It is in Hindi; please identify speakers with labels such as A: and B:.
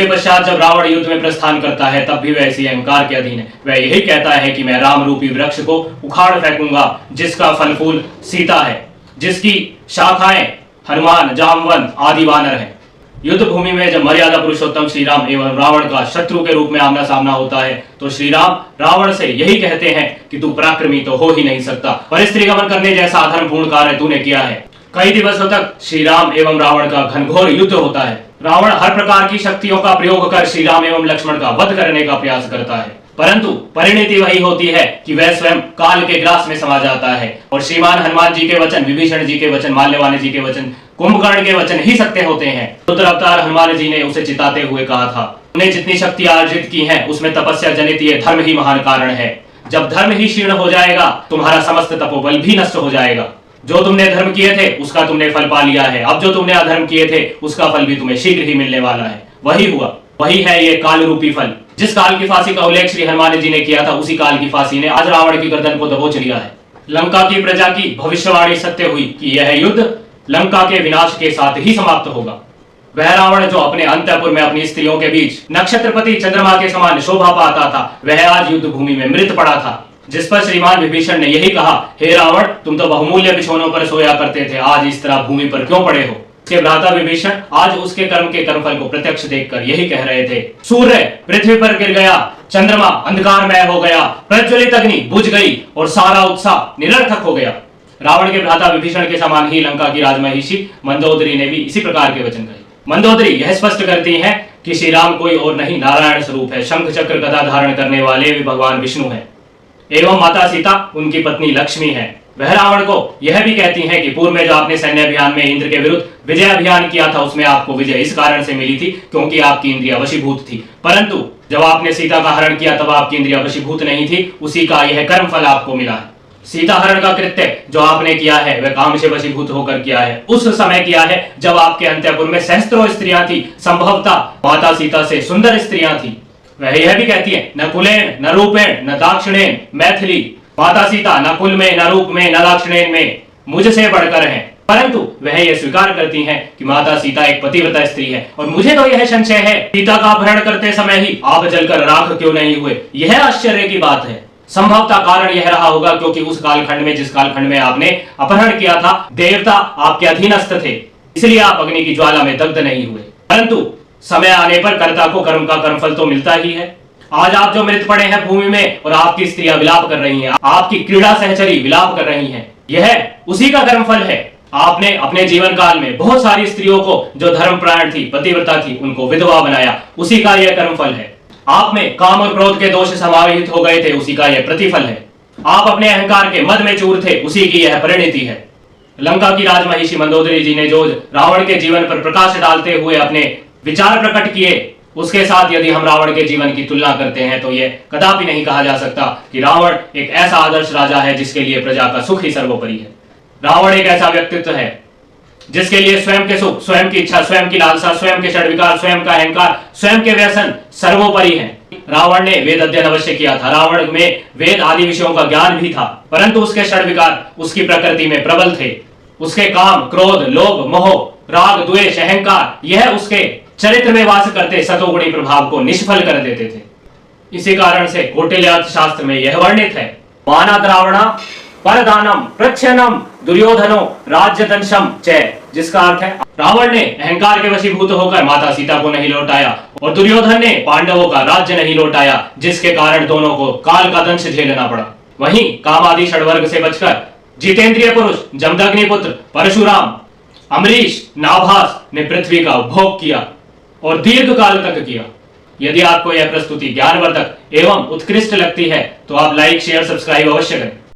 A: के पश्चात जब रावण युद्ध में प्रस्थान करता है तब भी वह इसी अहंकार के अधीन है। वह यही कहता है कि मैं राम रूपी वृक्ष को उखाड़ फेंकूंगा जिसका फल फूल सीता है, जिसकी शाखाएं हनुमान जामवंत आदि वानर हैं। युद्ध भूमि में जब मर्यादा पुरुषोत्तम श्री राम एवं रावण का शत्रु के रूप में आमना सामना होता है तो श्री राम रावण से यही कहते हैं कि तू पराक्रमी तो हो ही नहीं सकता, पर स्त्री गमन करने जैसा अधर्मपूर्ण कार्य तूने किया है। कई दिवसों तक श्री राम एवं रावण का घनघोर युद्ध होता है। रावण हर प्रकार की शक्तियों का प्रयोग कर श्री राम एवं लक्ष्मण का वध करने का प्रयास करता है, परंतु परिणति वही होती है कि वह स्वयं काल के ग्रास में समा जाता है और श्रीमान हनुमान जी के वचन, विभीषण जी के वचन, माल्यवान जी के वचन, कुंभकर्ण के वचन ही सत्य होते हैं। रुद्र अवतार हनुमान जी ने उसे चिताते हुए कहा था, तुमने जितनी शक्ति अर्जित की है उसमें तपस्या जनित ये धर्म ही महान कारण है। जब धर्म ही क्षीण हो जाएगा तुम्हारा समस्त तपोबल भी नष्ट हो जाएगा। जो तुमने धर्म किए थे उसका तुमने फल पा लिया है, अब जो तुमने अधर्म किए थे उसका फल भी तुम्हें शीघ्र ही मिलने वाला है। वही हुआ, वही है ये काल रूपी फल। जिस काल की फांसी का उल्लेख श्री हनुमान जी ने किया था उसी काल की फांसी ने आज रावण की गर्दन को दबोच लिया है। लंका की प्रजा की भविष्यवाणी सत्य हुई कि यह युद्ध लंका के विनाश के साथ ही समाप्त होगा। वह रावण जो अपने अंतःपुर में अपनी स्त्रियों के बीच नक्षत्रपति चंद्रमा के समान शोभा पाता था, वह आज युद्ध भूमि में मृत पड़ा था। जिस पर श्रीमान विभीषण ने यही कहा, हे रावण तुम तो बहुमूल्य बिछौनों पर सोया करते थे, आज इस तरह भूमि पर क्यों पड़े हो। उसके भ्राता विभीषण आज उसके कर्म के कर्मफल को प्रत्यक्ष देखकर यही कह रहे थे, सूर्य पृथ्वी पर गिर गया, चंद्रमा अंधकारमय हो गया, प्रज्वलित अग्नि बुझ गई और सारा उत्साह निरर्थक हो गया। रावण के भ्राता विभीषण के समान ही लंका की राजमहिषी मंदोदरी ने भी इसी प्रकार के वचन कहे। मंदोदरी यह स्पष्ट करती है कि श्री राम कोई और नहीं नारायण स्वरूप है, शंख चक्र गदा धारण करने वाले भी भगवान विष्णु है एवं माता सीता उनकी पत्नी लक्ष्मी है। वह रावण को यह भी कहती हैं कि पूर्व में जो आपने सैन्य अभियान में इंद्र के विरुद्ध विजय अभियान किया था उसमें आपको विजय इस कारण से मिली थी क्योंकि आपकी इंद्रिया वशीभूत थी, परंतु जब आपने सीता का हरण किया तब आपकी इंद्रिया वशीभूत नहीं थी, उसी का यह कर्म फल आपको मिला है। सीता हरण का कृत्य जो आपने किया है वह काम से वशीभूत होकर किया है, उस समय किया है जब आपके अंतःपुर में सहस्त्रों स्त्रियां थी, संभवतः माता सीता से सुंदर स्त्रियां थी। वह यह भी कहती है, न कुलेन न रूपेण न दाक्षिणेन मैथिली, माता सीता न कुल में न रूप में न दाक्षिणेन में मुझसे बढ़कर हैं, परंतु वह यह स्वीकार करती हैं कि माता सीता एक पतिव्रता स्त्री है। और मुझे तो यह संशय है सीता का अपहरण करते समय ही आप जलकर राख क्यों नहीं हुए, यह आश्चर्य की बात है। संभवतः कारण यह रहा होगा क्योंकि उस कालखंड में जिस कालखंड में आपने अपहरण किया था देवता आपके अधीनस्थ थे, इसलिए आप अग्नि की ज्वाला में दग्ध नहीं हुए, परंतु समय आने पर कर्ता को कर्म का कर्मफल तो मिलता ही है। आज आप जो मृत पड़े हैं भूमि में और आपकी स्त्रियां विलाप कर रही हैं, आपकी क्रीड़ा सहचरी विलाप कर रही हैं, यह उसी का कर्मफल है। आपने अपने जीवन काल में बहुत सारी स्त्रियों को जो धर्मपरायण थी, पतिव्रता थी, उनको विधवा बनाया, उसी का यह कर्मफल है। आप में काम और क्रोध के दोष समाहित हो गए थे, उसी का यह प्रतिफल है। आप अपने अहंकार के मद में चूर थे, उसी की यह परिणति है। लंका की राजमहिषी मंदोदरी जी ने जो रावण के जीवन पर प्रकाश डालते हुए अपने विचार प्रकट किए, उसके साथ यदि हम रावण के जीवन की तुलना करते हैं तो यह कदापि नहीं कहा जा सकता कि रावण एक ऐसा आदर्श राजा है जिसके लिए प्रजा का सुख ही सर्वोपरि है। रावण एक ऐसा व्यक्तित्व है जिसके लिए स्वयं के सुख, स्वयं की इच्छा, स्वयं की लालसा, स्वयं के षड्विकार, स्वयं का अहंकार, स्वयं के व्यसन सर्वोपरि है। रावण ने वेद अध्ययन अवश्य किया था, रावण में वेद आदि विषयों का ज्ञान भी था, परंतु उसके षड्विकार उसकी प्रकृति में प्रबल थे। उसके काम, क्रोध, लोभ, मोह, राग, द्वेष, अहंकार यह उसके चरित्र में वास करते सतोगुणी प्रभाव को निष्फल कर देते थे। इसी कारण से कौटिल्य अर्थशास्त्र में यह वर्णित है, मानाद रावणा परदानम प्रच्छनम दुर्योधनो राज्यदंशम च, जिसका अर्थ है रावण ने अहंकार के वशीभूत होकर माता सीता को नहीं लौटाया और दुर्योधन ने पांडवों का राज्य नहीं लौटाया, जिसके कारण दोनों को काल का दंश झेलना पड़ा। वहीं काम आदि षड्वर्ग से बचकर जितेंद्रिय पुरुष जमदग्निपुत्र परशुराम, अमरीश, नाभास ने पृथ्वी का उपभोग किया और दीर्घ काल तक किया। यदि आपको यह प्रस्तुति ज्ञानवर्धक एवं उत्कृष्ट लगती है तो आप लाइक, शेयर, सब्सक्राइब अवश्य करें।